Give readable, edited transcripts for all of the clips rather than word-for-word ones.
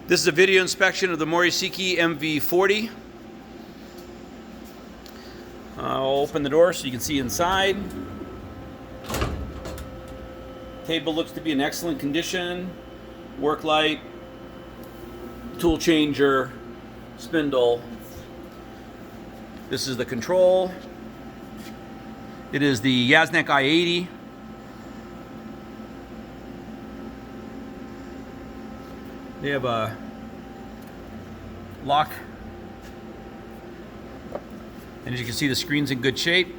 This is a video inspection of the Mori Seiki MV40. I'll open the door so you can see inside. Table looks to be in excellent condition. Work light, tool changer, spindle. This is the control. It is the Yasnac I80. They have a lock, and as you can see, the screen's in good shape.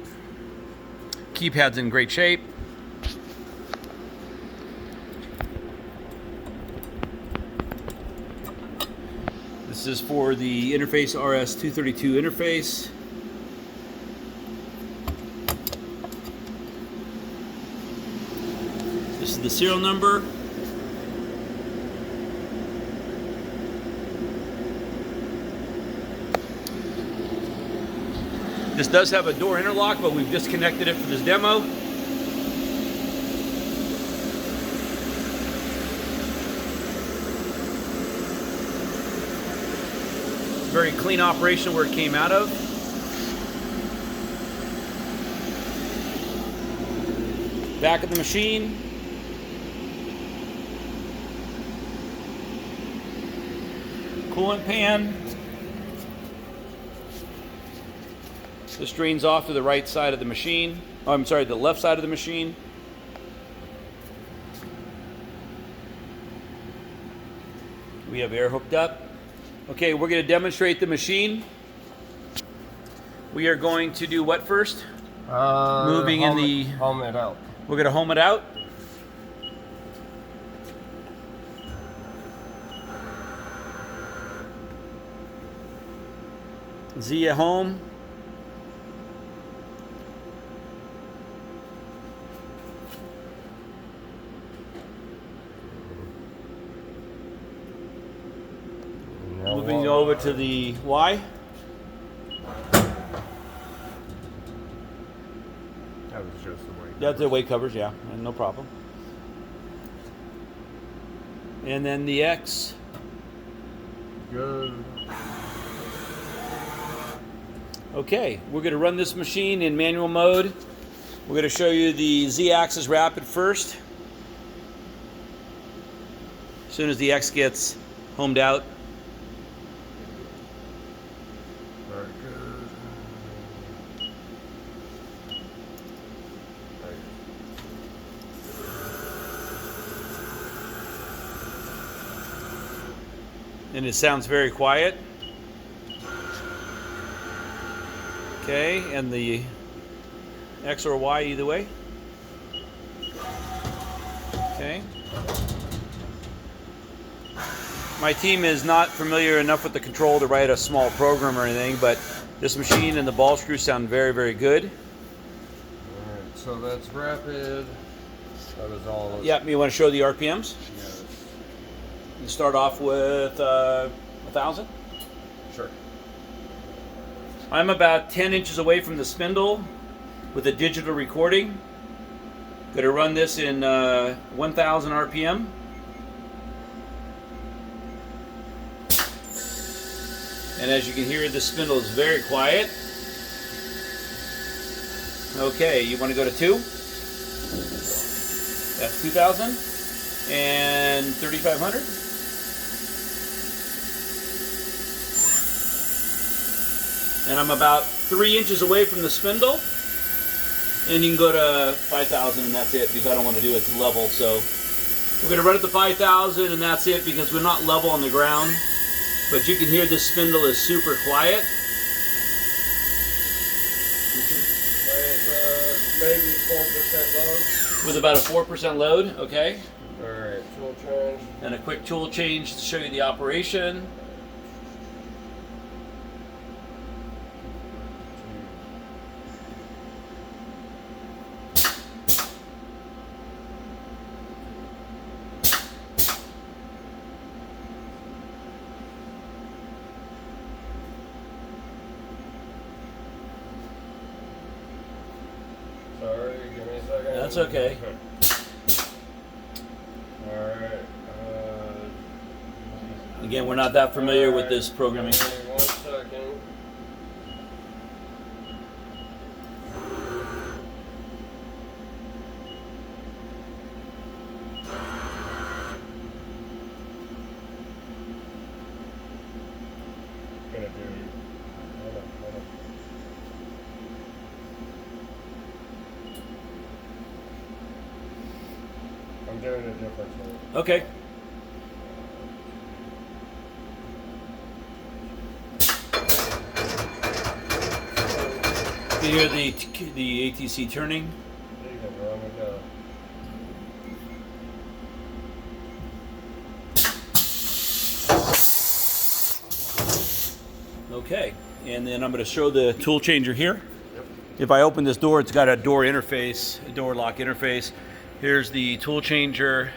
Keypad's in great shape. This is for the interface RS-232 interface. This is the serial number. This does have a door interlock, but we've disconnected it for this demo. Very clean operation where it came out of. Back of the machine. Coolant pan. This drains off to the right side of the machine. Oh, I'm sorry, the left side of the machine. We have air hooked up. Okay, we're going to demonstrate the machine. We are going to do what first? Moving in the... Home it out. We're going to home it out. Zia home. Moving over to the Y. That was just the way. That's the weight covers, yeah, no problem. And then the X. Good. Okay, we're going to run this machine in manual mode. We're going to show you the Z-axis rapid first. As soon as the X gets homed out. Very good. And it sounds very quiet. Okay, and the X or Y either way. Okay. My team is not familiar enough with the control to write a small program or anything, but this machine and the ball screw sound very, very good. Alright, so that's rapid. That is all. Yep, you want to show the RPMs? Yes. You start off with 1,000. Sure. I'm about 10 inches away from the spindle with a digital recording. Going to run this in 1,000 RPM. And as you can hear, the spindle is very quiet. Okay, you want to go to 2? That's 2,000 and 3,500. And I'm about 3 inches away from the spindle. And you can go to 5,000 and that's it, because I don't want to do it to level. So we're going to run it to 5,000 and that's it, because we're not level on the ground. But you can hear this spindle is super quiet. Maybe 4% load. With about a 4% load, okay. Alright, tool change. And a quick tool change to show you the operation. Sorry, give me a second. That's okay. Alright. Again, we're not that familiar with this programming. Give me 1 second. Gonna do. Hold on. I'm doing a different thing. Okay. You hear the ATC turning. There you go, bro. I'm gonna go. Okay, and then I'm going to show the tool changer here. Yep. If I open this door, it's got a door interface, a door lock interface. Here's the tool changer.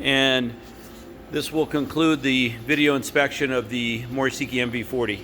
And this will conclude the video inspection of the Mori Seiki MV40.